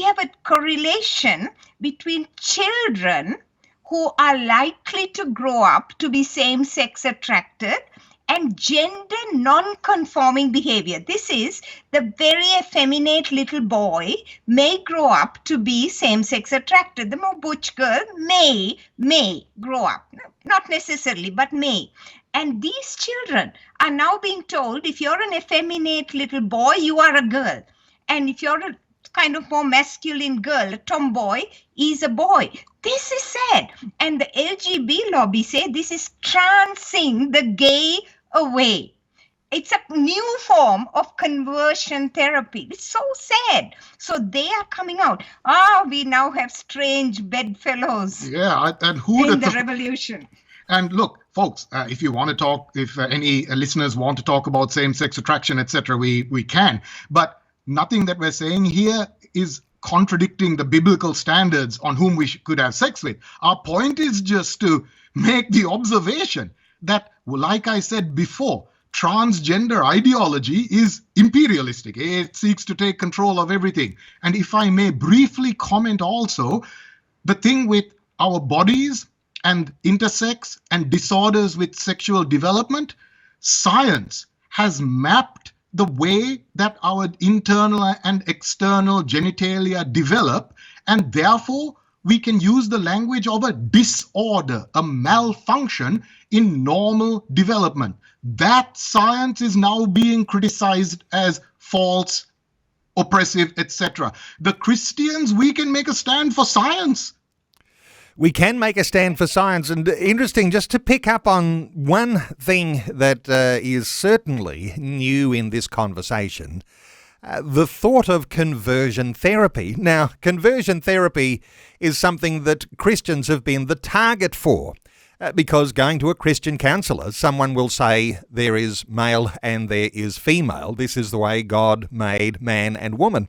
have a correlation between children who are likely to grow up to be same-sex attracted and gender non-conforming behavior. This is the very effeminate little boy may grow up to be same-sex attracted. The more butch girl may grow up. Not necessarily, but may. And these children are now being told, if you're an effeminate little boy, you are a girl. And if you're a kind of more masculine girl, a tomboy, is a boy. This is sad. And the LGB lobby say this is transing the gay away. It's a new form of conversion therapy. It's so sad. So they are coming out. We now have strange bedfellows. Yeah, and who in the revolution. And look, folks, if you want to talk, if any listeners want to talk about same-sex attraction, etc., we can. But nothing that we're saying here is contradicting the biblical standards on whom we could have sex with. Our point is just to make the observation that, like I said before, transgender ideology is imperialistic. It seeks to take control of everything. And if I may briefly comment also, the thing with our bodies and intersex and disorders with sexual development, science has mapped the way that our internal and external genitalia develop, and therefore we can use the language of a disorder, a malfunction in normal development. That science is now being criticized as false, oppressive, etc. The Christians, we can make a stand for science. We can make a stand for science. And interesting, just to pick up on one thing that is certainly new in this conversation, the thought of conversion therapy. Now, conversion therapy is something that Christians have been the target for, because going to a Christian counsellor, someone will say there is male and there is female. This is the way God made man and woman.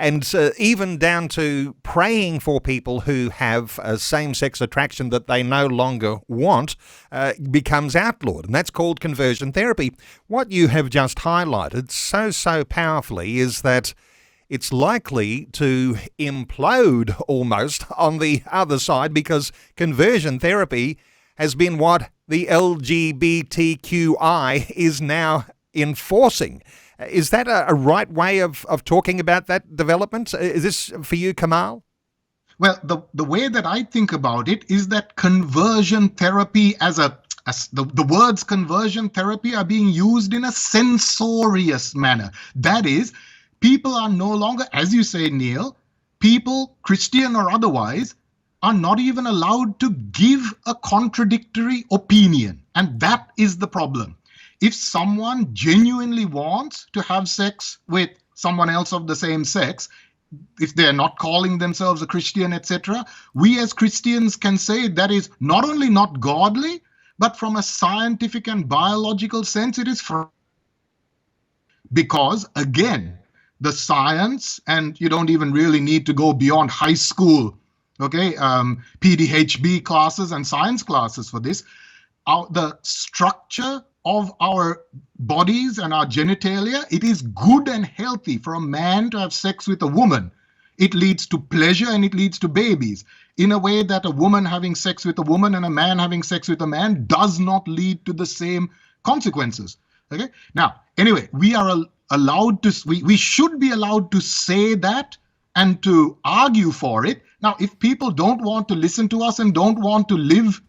And even down to praying for people who have a same-sex attraction that they no longer want becomes outlawed, and that's called conversion therapy. What you have just highlighted so powerfully is that it's likely to implode almost on the other side, because conversion therapy has been what the LGBTQI is now enforcing. Is that a right way of talking about that development? Is this for you, Kamal? Well, the way that I think about it is that conversion therapy the words conversion therapy are being used in a censorious manner. That is, people are no longer, as you say, Neil, people, Christian or otherwise, are not even allowed to give a contradictory opinion. And that is the problem. If someone genuinely wants to have sex with someone else of the same sex, if they're not calling themselves a Christian, etc., we as Christians can say that is not only not godly, but from a scientific and biological sense, it is because, again, the science, and you don't even really need to go beyond high school, PDHB classes and science classes for this, the structure of our bodies and our genitalia, it is good and healthy for a man to have sex with a woman. It leads to pleasure and it leads to babies, in a way that a woman having sex with a woman and a man having sex with a man does not lead to the same consequences. Okay. Now, anyway, we are allowed to, we should be allowed to say that and to argue for it. Now, if people don't want to listen to us and don't want to live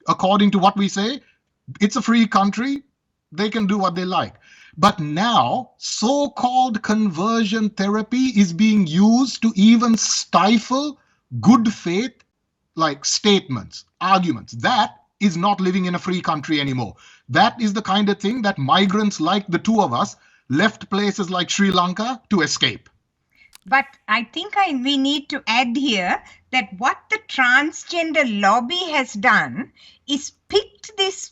according to what we say, it's a free country. They can do what they like. But now, so-called conversion therapy is being used to even stifle good faith, like statements, arguments. That is not living in a free country anymore. That is the kind of thing that migrants like the two of us left places like Sri Lanka to escape. But I think we need to add here that what the transgender lobby has done is picked this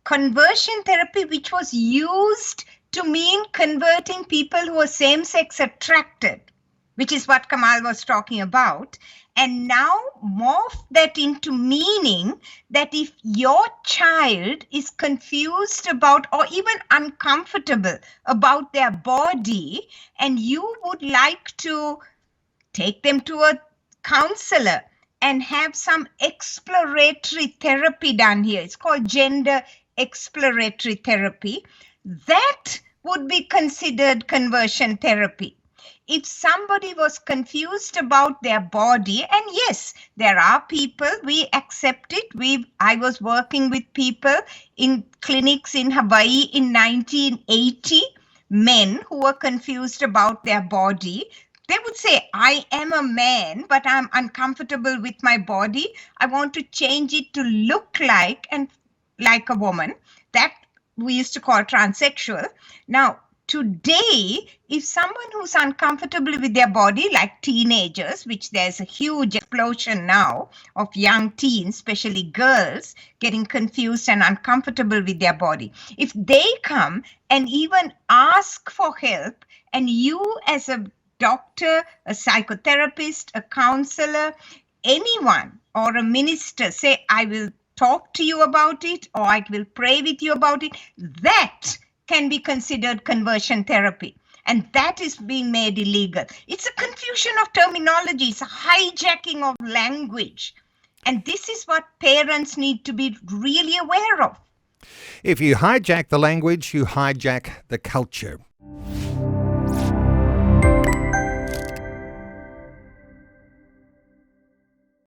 conversion therapy, which was used to mean converting people who are same-sex attracted, which is what Kamal was talking about, and now morph that into meaning that if your child is confused about or even uncomfortable about their body and you would like to take them to a counselor and have some exploratory therapy done here. It's called gender exploratory therapy. That would be considered conversion therapy. If somebody was confused about their body, and yes, there are people, we accept it. I was working with people in clinics in Hawaii in 1980, men who were confused about their body. They would say, I am a man, but I'm uncomfortable with my body. I want to change it to look like a woman. That we used to call transsexual. Now, today, if someone who's uncomfortable with their body, like teenagers, which there's a huge explosion now of young teens, especially girls, getting confused and uncomfortable with their body, if they come and even ask for help, and you as a doctor, a psychotherapist, a counselor, anyone, or a minister say, I will talk to you about it, or I will pray with you about it, that can be considered conversion therapy. And that is being made illegal. It's a confusion of terminology. It's a hijacking of language. And this is what parents need to be really aware of. If you hijack the language, you hijack the culture.